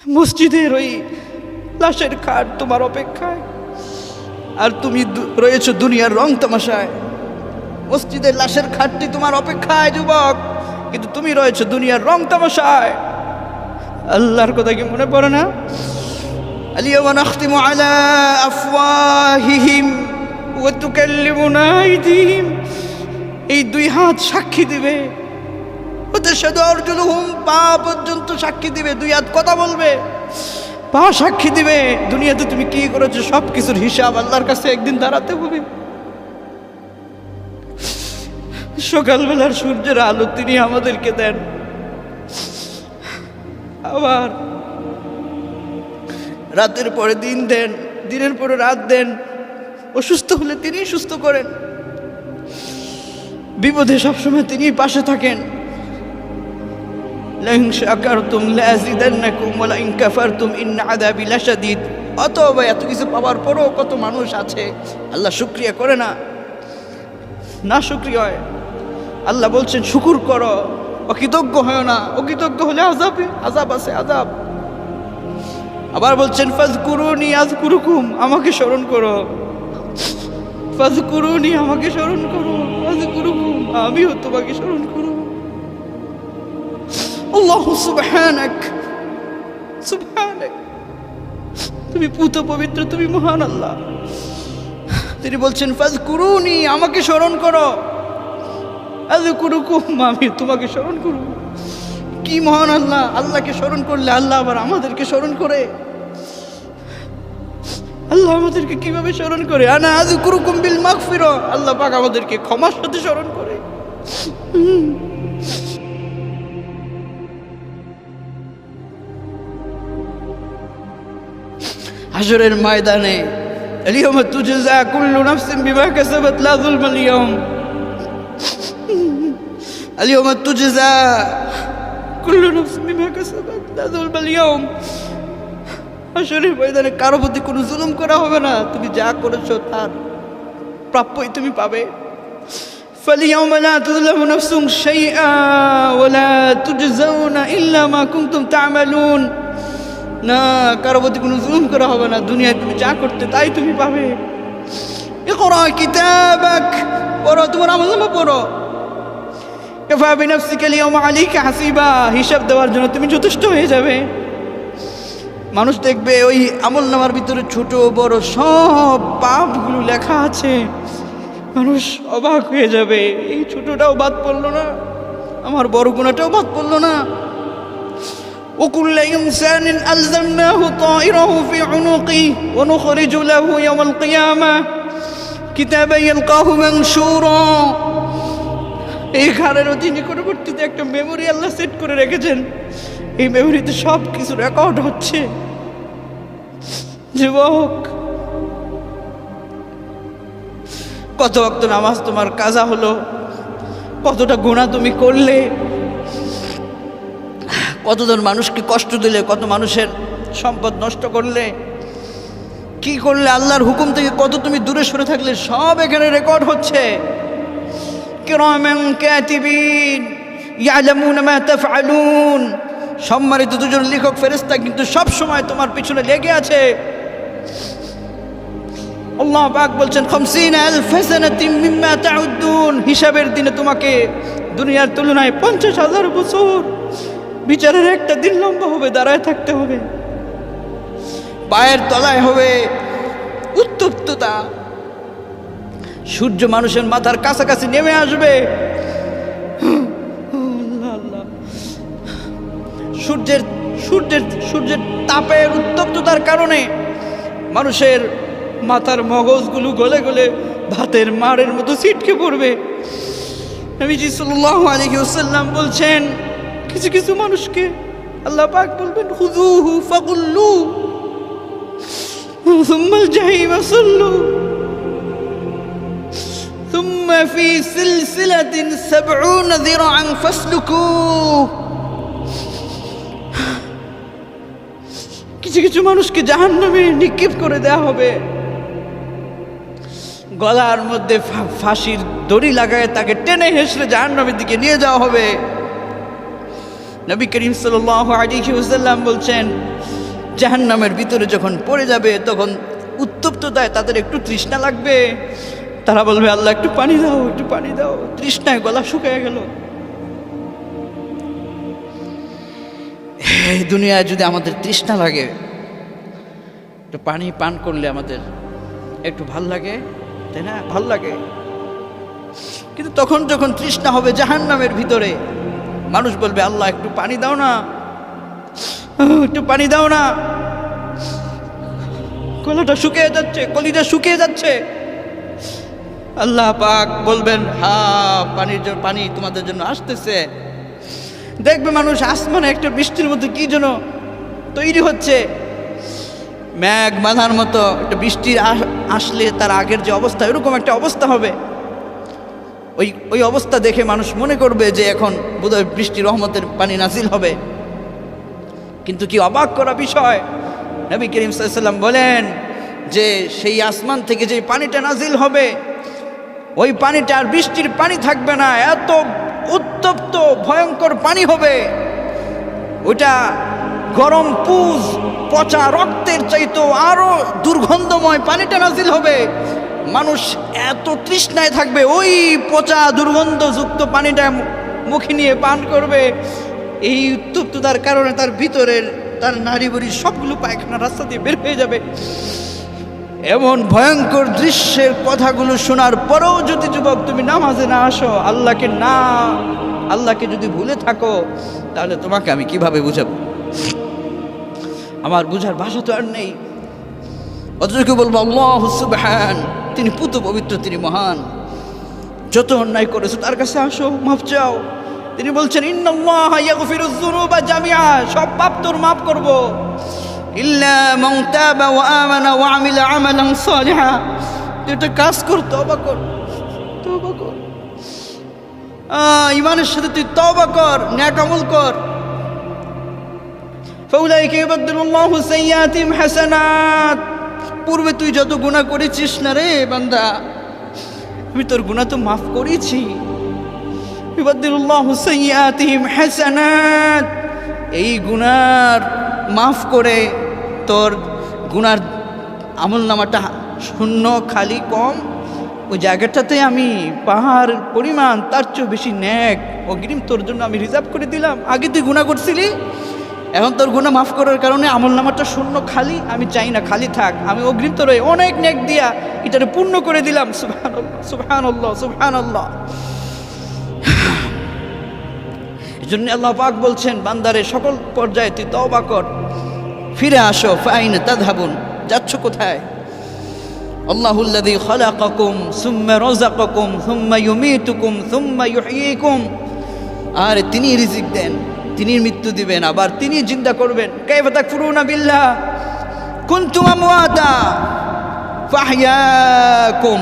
মসজিদের ওই লাশের খাট তোমার অপেক্ষায়, আর তুমি রয়েছো দুনিয়ার রং তামাশায়। মসজিদের লাশের খাটটি তোমার অপেক্ষায় যুবক, কিন্তু তুমি রয়েছো দুনিয়ার রং তামাশায়। আল্লাহর কথা কি মনে পড়ে না? আলিয়াওমা নাখতিমু আলা আফওয়াহিহিম ওয়া তুকাল্লিমুনা আইদিহিম। এই দুই হাত সাক্ষী দিবে, ওদের সাথে আরজুলুহুম, পা পর্যন্ত সাক্ষী দিবে। দুই হাত কথা বলবে, পা সাক্ষী দিবে। দুনিয়াতে তুমি কি করেছো সব কিছুর হিসাব আল্লাহর কাছে একদিন দাঁড়াতে হবে। সকালবেলার সূর্যের আলো তিনি আমাদেরকে দেন, আবার রাতের পরে দিন দেন, দিনের পরে রাত দেন। অসুস্থ হলে তিনি সুস্থ করেন, বিপদে সবসময় তিনি পাশে থাকেন। লাইন শাকারতুম লাযিদান্নাকুম ওয়া লাইন কাফারতুম ইন্না আযাবি লাশাদীদ। অতএব এত কিছু পাওয়ার পরও কত মানুষ আছে আল্লাহ শুকরিয়া করে না, না শুকরিয়া হয়। আল্লাহ বলছেন শুকুর করো, অকৃতজ্ঞ হয় না। অকৃতজ্ঞ হলে আযাব আছে, আযাব। আবার বলছেন ফাযকুরুনি আযকুরুকুম, আমাকে স্মরণ করো। ফাযকুরুনি, আমাকে স্মরণ করো। আযকুরুকুম, আমিও তোমাকে স্মরণ করব। আল্লাহ সুবহানাক, সুবহানাক, তুমি পুত পবিত্র, তুমি মহান আল্লাহ। তিনি বলছেন ফাযকুরুনি, আমাকে স্মরণ করো। আযকুরুকুম, আমি তোমাকে স্মরণ করব। কি মহান আল্লাহ! আল্লাহকে স্মরণ করলে আল্লাহ আবার আমাদেরকে স্মরণ করে। আল্লাহ আমাদেরকে কিভাবে স্মরণ করে? আনা আযকুরুকুম বিল মাগফিরা, আল্লাহ পাক আমাদেরকে ক্ষমার সাথে স্মরণ করে। হাশরের ময়দানে আলিয়াওমা তুজজা কুল্লু নাফসিন বিমা কাসাবাত লা যুলমাল ইয়াওম। আলিয়াওমা তুজজা কুল্লু নাফসিন বিমা কাসাবাত লা যুলমাল ইয়াওম। হাশরের ময়দানে কারো প্রতি কোনো জুলুম করা হবে না। তুমি যা করেছো তার প্রাপ্যই তুমি পাবে। فاليوم لا تظلم نفس شيئا ولا تجزون إلا ما كنتم تعملون। না, কারো প্রতি কোনো জুলুম করা হবে না। দুনিয়ায় তুমি যা করতে তাই তুমি পাবে। ইকরা কিতাবাক, পড়ো, তোমার আমলনামা পড়ো। কাফা বিনাফসিকা আল-ইয়াওমা আলাইকা হাসিবা, হিসাব দেওয়ার জন্য তুমি যথেষ্ট হয়ে যাবে। মানুষ দেখবে ওই আমলনামার ভিতরে ছোট বড় সব পাপগুলো লেখা আছে। মানুষ অবাক হয়ে যাবে, এই ছোটটাও বাদ পড়লো না, আমার বড় গুনাহটাও বাদ পড়লো না। وكل إنسان ألزمناه طائره في عنقه ونخرج له يوم القيامة كتابا يلقاه منشورا। এই ঘরের অতি নিকটবর্তীতে একটা মেমোরি আল্লাহ সেট করে রেখেছেন। এই মেমোরিতে সব কিছু রেকর্ড হচ্ছে। যুবক, কত ওয়াক্ত নামাজ তোমার কাজা হলো, কতটা গুনাহ তুমি করলে, কতজন মানুষকে কষ্ট দিলে, কত মানুষের সম্পদ নষ্ট করলে, কি করলে, আল্লাহর হুকুম থেকে কত তুমি দূরে সরে থাকলে, সব এখানে রেকর্ড হচ্ছে। কিরামান কাতিবিন ইয়ালামুনা মা তাফআলুন। সম্মানিত দুজন লেখক ফেরেশতা কিন্তু সব সময় তোমার পিছনে লেগে আছে। আল্লাহ পাক বলছেন 50000 সানাতিন মিম্মা তাউদ্দুন। হিসাবের দিনে তোমাকে দুনিয়ার তুলনায় 50,000 বছর বিচারের একটা দিন লম্বা হবে, দাঁড়ায় থাকতে হবে। পায়ের তলায় হবে উত্তপ্ততা, সূর্য মানুষের মাথার কাছাকাছি নেমে আসবে। সূর্যের তাপের উত্তপ্ততার কারণে মানুষের মাথার মগজগুলো গলে গলে ভাতের মাড়ের মতো ছিটকে পড়বে। নবীজি সাল্লাল্লাহু আলাইহি ওয়াসাল্লাম বলছেন, কিছু কিছু মানুষকে আল্লাহ পাক বলবেন খুযুহু ফাগুল্লু সুম্মাল জাহিম সাল্লু সুম্মা ফি সিলসিলাতিন 70 যিরাআন ফাসলুকু। কিছু কিছু মানুষকে জাহান্নামে নিক্ষেপ করে দেওয়া হবে, গলার মধ্যে ফাঁসির দড়ি লাগায় তাকে টেনে হেসড়ে জাহান্নামের দিকে নিয়ে যাওয়া হবে। নবী করিম সাল্লাল্লাহু আলাইহি ওয়াসাল্লাম বলছেন, জাহান্নামের ভিতরে যখন পড়ে যাবে তখন উত্তপ্ততায় তাদের একটু তৃষ্ণা লাগবে, তারা বলবে আল্লাহ একটু পানি দাও, একটু পানি দাও। তৃষ্ণায় গলা শুকিয়ে গেল। এই দুনিয়ায় যদি আমাদের তৃষ্ণা লাগে, একটু পানি পান করলে আমাদের একটু ভাল লাগে, তাই না? ভাল লাগে। কিন্তু তখন যখন তৃষ্ণা হবে জাহান্নামের ভিতরে, মানুষ বলবে আল্লাহ একটু পানি দাও না, একটু পানি দাও না। গলাটা শুকিয়ে যাচ্ছে, কলিজা শুকিয়ে যাচ্ছে। আল্লাহ পাক বলবেন হ্যাঁ পানি তোমাদের জন্য আসতেছে। দেখবে মানুষ আসমানে একটা বৃষ্টির মধ্যে কি যেন তৈরি হচ্ছে, মেঘ বাঁধার মতো একটা বৃষ্টি আসলে তার আগের যে অবস্থা, এরকম একটা অবস্থা হবে। ওই অবস্থা দেখে মানুষ মনে করবে যে এখন বোধহয় বৃষ্টি রহমতের পানি নাজিল হবে। কিন্তু কি অবাক করা বিষয়, নবী করিম সাল্লাল্লাহু আলাইহি ওয়াসাল্লাম বলেন যে সেই আসমান থেকে যে পানিটা নাজিল হবে, ওই পানিটা আর বৃষ্টির পানি থাকবে না, এত উত্তপ্ত ভয়ঙ্কর পানি হবে। ওইটা গরম পুজ পচা রক্তের চাইতেও আরো দুর্গন্ধময় পানিটা নাজিল হবে। মানুষ এত তৃষ্ণায় থাকবে, ওই পচা দুর্গন্ধযুক্ত পানিটা মুখে নিয়ে পান করবে। এই উত্তপ্ততার কারণে তার ভিতরের তার নাড়ি বুড়ি সবগুলো পায়খানা রাস্তা দিয়ে বের হয়ে যাবে। এমন ভয়ঙ্কর দৃশ্যের কথাগুলো শোনার পরেও যদি যুবক তুমি নামাজে না আসো, আল্লাহকে যদি ভুলে থাকো, তাহলে তোমাকে আমি কিভাবে বুঝাবো? আমার বুঝার ভাষা তো আর নেই। অতটুকু বলবো আল্লাহু সুবহান, তিনি পুত পবিত্র, তিনি মহান। যত অন্যায় করেছো তার কাছে আসো, মাফ চাও। তিনি বলছেন ইন্নাল্লাহা ইয়াগফিরুয যুনুবা জামিআ, সব পাপ তোর মাফ করব, ইল্লা মান তাবা ওয়া আমানা ওয়া আমিলা আমালান সালিহা। তুই একটা কাজ কর, তওবা কর, তওবা কর, ঈমানের সাথে তুই তওবা কর, নেক আমল কর। ফাউলাইকা ইউবাদদিলুল্লাহু সাইয়্যাতিহিম হাসানাত। পূর্বে তুই যত গুনাহ করেছিস না রে বান্দা, আমি তোর গুনাহ তো মাফ করেছি। ইউবাদদিলুল্লাহু সাইয়্যাতিহিম হাসানাত, এই গুনার মাফ করে তোর গুনার আমলনামাটা শূন্য খালি কম, ওই জায়গাটাতে আমি পাহাড় পরিমাণ তার চেয়ে বেশি নেক অগ্রিম তোর জন্য আমি রিজার্ভ করে দিলাম। আগে তুই গুনাহ করছিলি, এখন তোর গুনাহ মাফ করার কারণে আমলনামাটা শূন্য খালি, আমি চাই না খালি থাক, আমি অগ্রিম তোর অনেক নেক দিয়া এটারে পূর্ণ করে দিলাম। সুবহানাল্লাহ, সুবহানাল্লাহ, সুবহানাল্লাহ। এজন্য আল্লাহ পাক বলছেন বান্দারে সকল পর্যায়ে তুই তওবা কর, ফিরে আসো। ফাইনা তাযহাবুন, যাচ্ছ কোথায়? আল্লাহুল্লাযী খালাকাকুম সুম্মা রাযাকাকুম সুম্মা ইউমীতুকুম সুম্মা ইউহয়ীকুম। আর তিনি রিজিক দেন, তিনি মৃত্যু দিবেন, আবার তিনি জিন্দা করবেন। কাইফা তাকফুরুনা বিল্লাহ কুনতুম আমওয়াতা ফাহইয়াকুম,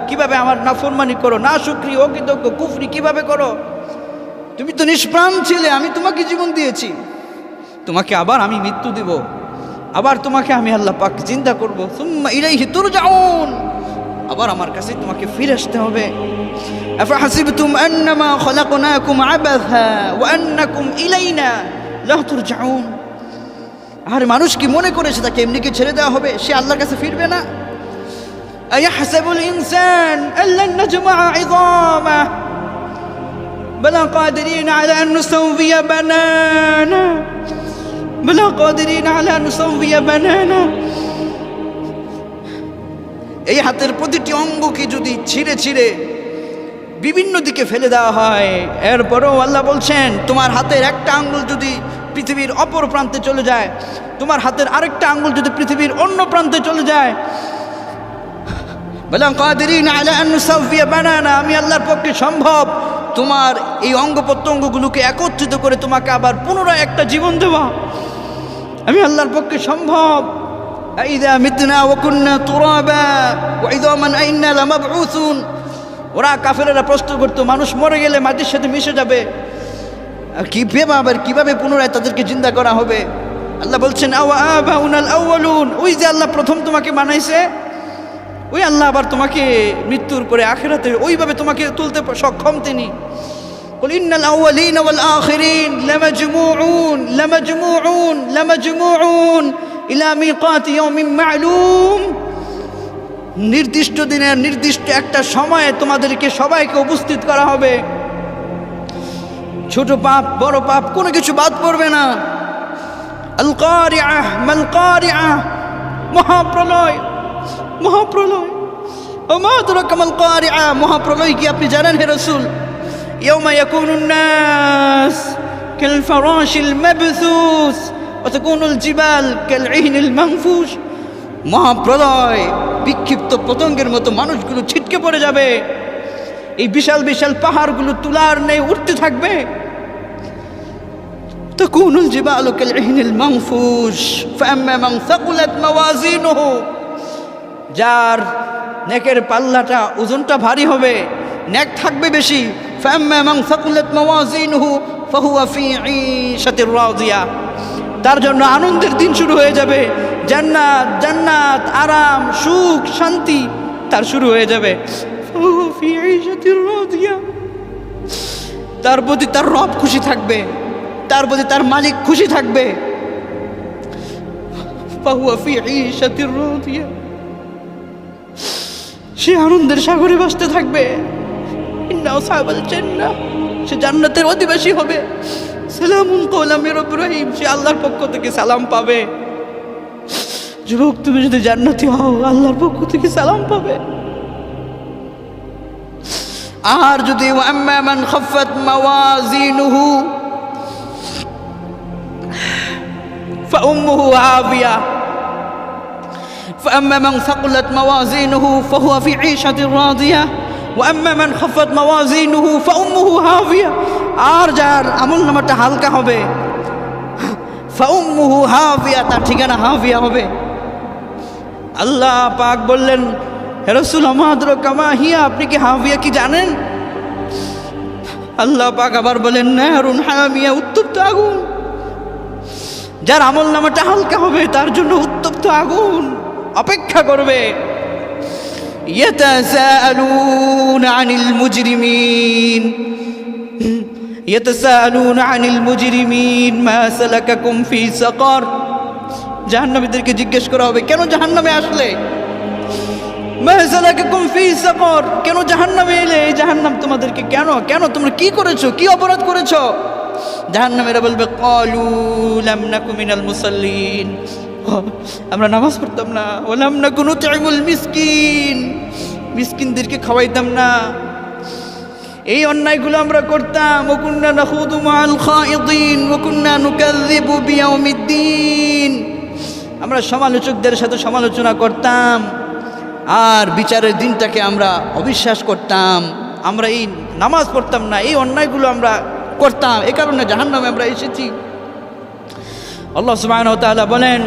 কিভাবে আমার নাফরমানি করো, না শুকরি, অকৃতজ্ঞ, কুফরি কিভাবে করো? তুমি তো নিষ্প্রাণ ছিলে, আমি তোমাকে জীবন দিয়েছি, তোমাকে আবার আমি মৃত্যু দিব, আবার তোমাকে আমি আল্লাহ পাক জিন্দা করব। সুম্মা ইলাইহি তুরজাউন, আবার আমার কাছে তোমাকে ফিরে আসতে হবে। আফাহাসিবতুম আন্নামা খলাকনাকুম আবাসা ওয়া আন্নাকুম ইলাইনা লা তুরজাউন। আর মানুষ কি মনে করেছে তাকে এমনি কি ছেড়ে দেওয়া হবে, সে আল্লাহর কাছে ফিরবে না? আয়াহসাবুল ইনসান আল্লান নাজমা ইযামা بلا قادرين على أن نسوي بنانا بلا قادرين على أن نسوي بنانا। এই হাতের প্রতিটি অঙ্গকে যদি ছিঁড়ে ছিঁড়ে বিভিন্ন দিকে ফেলে দেওয়া হয়, এরপরও আল্লাহ বলছেন তোমার হাতের একটা আঙ্গুল যদি পৃথিবীর অপর প্রান্তে চলে যায়, তোমার হাতের আরেকটা আঙ্গুল যদি পৃথিবীর অন্য প্রান্তে চলে যায়, বলা কাদিরিন আলা আন নুসাউফিয়া বানানা, আমি আল্লাহর পক্ষে সম্ভব তোমার এই অঙ্গ প্রত্যঙ্গগুলোকে একত্রিত করে তোমাকে আবার পুনরায় একটা জীবন দেওয়া, আমি আল্লাহর পক্ষে সম্ভব। আইযা মিতনা ওয়া কুননা তুরাবা ওয়া ইযামান আইন্না লামাবউসুন। ওরা কাফেরেরা প্রশ্ন করতো মানুষ মরে গেলে মাটির সাথে মিশে যাবে, আর কিভাবে পুনরায় তাদেরকে জিন্দা করা হবে? আল্লাহ বলছেন আওয়া আবাউনাল আউয়ালুন, ওই যে আল্লাহ প্রথম তোমাকে বানাইছে, ওই আল্লাহ আবার তোমাকে মৃত্যুর পরে আখিরাতে ওইভাবে তোমাকে তুলতে সক্ষম তিনি। قل إن الأولين والآخرين لمجموعون إلى ميقات يوم معلوم। নির্দিষ্ট দিনের নির্দিষ্ট একটা সময়ে তোমাদেরকে সবাইকে উপস্থিত করা হবে। ছোট পাপ বড় পাপ কোনো কিছু বাদ পড়বে না। আল কারিআহ মাল কারিআহ, মহাপ্রলয়, মহাপ্রলয়। ওমা আদরাকা মাল কারিআহ, মহাপ্রলয় কি আপনি জানেন হে রাসূল? ইয়াউমা ইয়াকুনুন নাস কাল ফারাশিল মাবথুস ওয়া তাকুনুল জিবাল কাল ইহনিল মানফুশ। মহাপ্রলয়, বিক্ষিপ্ত পতঙ্গের মতো মানুষগুলো ছিটকে পড়ে যাবে। এই বিশাল বিশাল পাহাড়গুলো তুলার নেই উঠতে থাকবে। তাকুনুল জিবালু কাল ইহনিল মানফুশ ফাআম্মা মান সাকুলাত মাওয়াজিনুহু, যার নেকের পাল্লাটা ওজনটা ভারী হবে, নেক থাকবে বেশি। ফাআম্মা মান সাকুলাত মাওয়াজিনুহু ফাহুয়া ফি ঈশাতির রাদিয়া, তার জন্য আনন্দের দিন শুরু হয়ে যাবে। জান্নাত, জান্নাত, আরাম, সুখ, শান্তি তার শুরু হয়ে যাবে। ফাহুয়া ফি ঈশাতির রাদিয়া, তার প্রতি তার রব খুশি থাকবে, তার প্রতি তার মালিক খুশি থাকবে। ফাহুয়া ফি ঈশাতির রাদিয়া, সে আনন্দের সাগরে ভাসতে থাকবে। ইন্না আসহাবাল জান্নাহ, সে জান্নাতের অধিবাসী হবে। সালামুন কওলাম মির রাব্বির রহিম, সে আল্লাহর পক্ষ থেকে সালাম পাবে। যুবক, তুমি যদি জান্নাতি হও আল্লাহর পক্ষ থেকে সালাম পাবে। আর যদি ওয়াম্মা মান খাফাত মাওয়াজিনুহু ফাউম্মুহু হাবিয়া فأما من ثقلت موازينه فهو في عيشة راضية وأما من خفت موازينه فأمه هاوية। আর যার আমল নামাটা হালকা হবে ফাউম্মুহু হাবিয়া, তার ঠিকানা হাবিয়া হবে। আল্লাহ পাক বললেন, হে রাসূল আমা আদরাকা মা হিয়া, আপনি কি হাবিয়া কি জানেন? আল্লাহ পাক আবার বলেন, নারুন হামিয়া, উত্তপ্ত আগুন। যার আমল নামাটা হালকা হবে তার জন্য উত্তপ্ত আগুন অপেক্ষা করবে। ইয়াতাসাআলুনা আনিল মুজরিমিন ইয়াতাসাআলুনা আনিল মুজরিমিন মা সালাকাকুম ফি সাকার, জাহান্নামীদেরকে জিজ্ঞেস করা হবে, কেন জাহান্নামে আসলে? মা সালাকাকুম ফি সাকার, কেন জাহান্নামে এলে? এই জাহান্নাম তোমাদেরকে কেন, কেন তোমরা কি করেছো, কি অপরাধ করেছো? জাহান্নামীরা বলবে, ক্বালু লাম নাকু মিনাল মুসাল্লিন, আমরা নামাজ পড়তাম না। ওয়ালাম নাকু নুতইমুল মিসকিন, মিসকিনদেরকে খাওয়াইতাম না। এই অন্যায়গুলো আমরা করতাম। ওয়া কুন্না নাখুদু মাআল খাইদিন ওয়া কুন্না নুকাযযিবু বিয়াউমিদ্দিন, আমরা সমালোচকদের সাথে সমালোচনা করতাম আর বিচারের দিনটাকে আমরা অবিশ্বাস করতাম। আমরা এই নামাজ পড়তাম না, এই অন্যায়গুলো আমরা করতাম, এই কারণে জাহান্নামে আমরা এসেছি। আল্লাহ সুবহানাহু ওয়া তাআলা বলেন,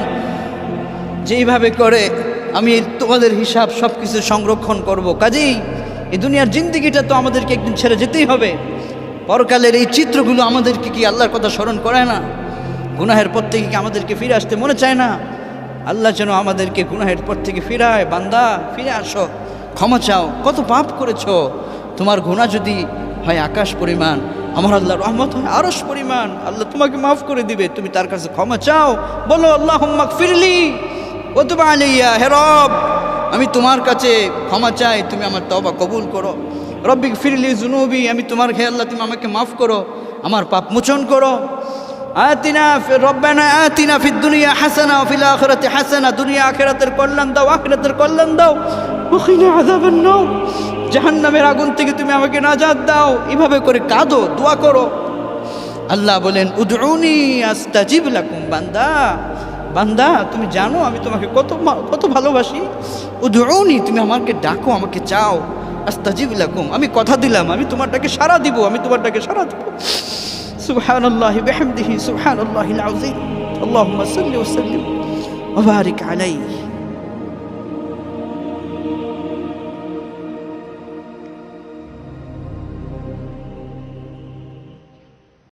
যেইভাবে করে আমি তোমাদের হিসাব সব কিছু সংরক্ষণ করব। কাজেই এই দুনিয়ার জিন্দেগিটা তো আমাদেরকে একদিন ছেড়ে যেতেই হবে। পরকালের এই চিত্রগুলো আমাদেরকে কি আল্লাহর কথা স্মরণ করায় না? গুনাহের পর থেকে কি আমাদেরকে ফিরে আসতে মনে চায় না? আল্লাহ যেন আমাদেরকে গুনাহের পর থেকে ফিরায়। বান্দা ফিরে আসো, ক্ষমা চাও। কত পাপ করেছো, তোমার গুনাহ যদি হয় আকাশ পরিমাণ, আমার আল্লাহর রহমত হয় আরশ পরিমাণ। আল্লাহ তোমাকে মাফ করে দিবে। তুমি তার কাছে ক্ষমা চাও, বলো আল্লাহুম্মা গফিরলি ওয়া তুব আলাইয়া, হে রব আমি তোমার কাছে ক্ষমা চাই, তুমি আমার তওবা কবুল করো। রব্বি গফিরলি যুনুবি, আমি তোমার, হে আল্লাহ তুমি আমাকে মাফ করো, আমার পাপ মোচন করো। রব্বানা আতিনা ফিদ দুনিয়া হাসানা ওয়া ফিল আখিরাতি হাসানা, দুনিয়া আখিরাতের কল্যাণ দাও, আখিরাতের কল্যাণ দাও। ওয়া কিনা আযাবান নার, জাহান্নামের আগুন থেকে তুমি আমাকে নাজাত দাও। এভাবে করে কাঁদো, দোয়া করো। আল্লাহ বলেন, উদউনি আস্তাজিব লাকুম, বান্দা বান্দা তুমি জানো আমি তোমাকে কত কত ভালোবাসি। উদউনি, তুমি আমাকে ডাকো, আমাকে চাও। আস্তাজিব লাকুম, আমি কথা দিলাম আমি তোমার ডাকে সাড়া দিব, আমি তোমার ডাকে সাড়া দিব। সুবহানাল্লাহি বিহামদিহি সুবহানাল্লাহিল আযীম। আল্লাহুম্মা সাল্লি ওয়া সাল্লিম ওয়া বারিক আলাইহি।